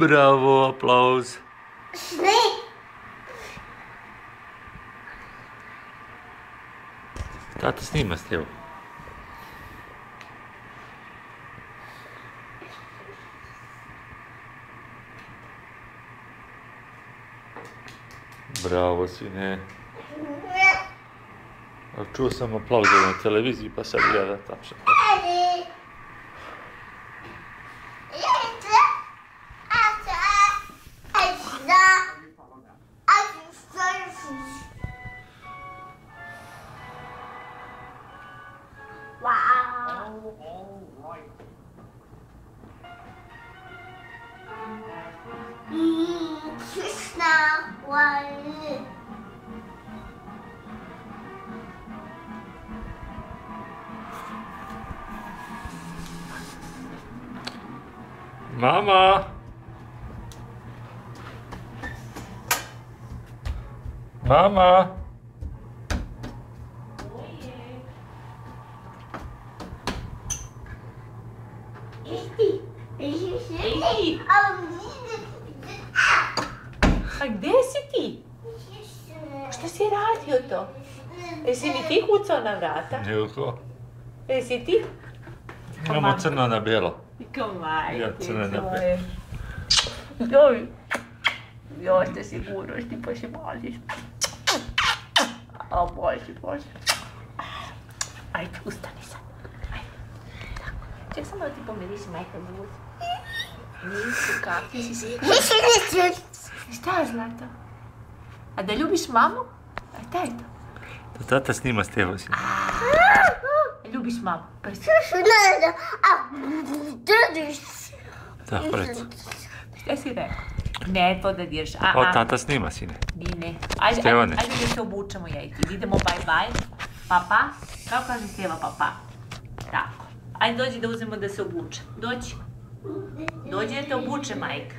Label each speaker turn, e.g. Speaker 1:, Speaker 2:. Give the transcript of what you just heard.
Speaker 1: Bravo, aplauz. Tata snima s tebu. Bravo, sine. Čuo sam aplauze na televiziji, pa sad ja da tapšam.
Speaker 2: Wow. Krishna one.
Speaker 1: Mama! Mama!
Speaker 3: A gdje si ti? Što si radio to? Jesi mi ti kucao na vrata?
Speaker 1: Njuko.
Speaker 3: Jesi ti?
Speaker 1: Imamo crno na bijelo.
Speaker 3: Ko majke
Speaker 1: Ja crno na
Speaker 3: tvoje. Joj. Joj, ste sigurnosti, pa se mališ. A Bože. Ajde, ustani sad. Ajde. Tako. Ček samo da ti pomiriš majka bud. Nisu, kakvi si sigurni. Šta je, Zlata? A da ljubiš mamu? A šta je to?
Speaker 1: To tata snima s tebu, sine.
Speaker 3: Ljubiš mamu? Prsti.
Speaker 1: Da, pred.
Speaker 3: Šta si rekao? Ne, to da diraš.
Speaker 1: O, tata snima, sine.
Speaker 3: Ne. Ajde
Speaker 1: Stevane.
Speaker 3: da se obučemo ja i ti. Idemo bye. Papa? Kako kaže Steva papa? Tako. Ajde dođi da uzmemo da se obuče. Dođi. Dođi da te obuče, majka.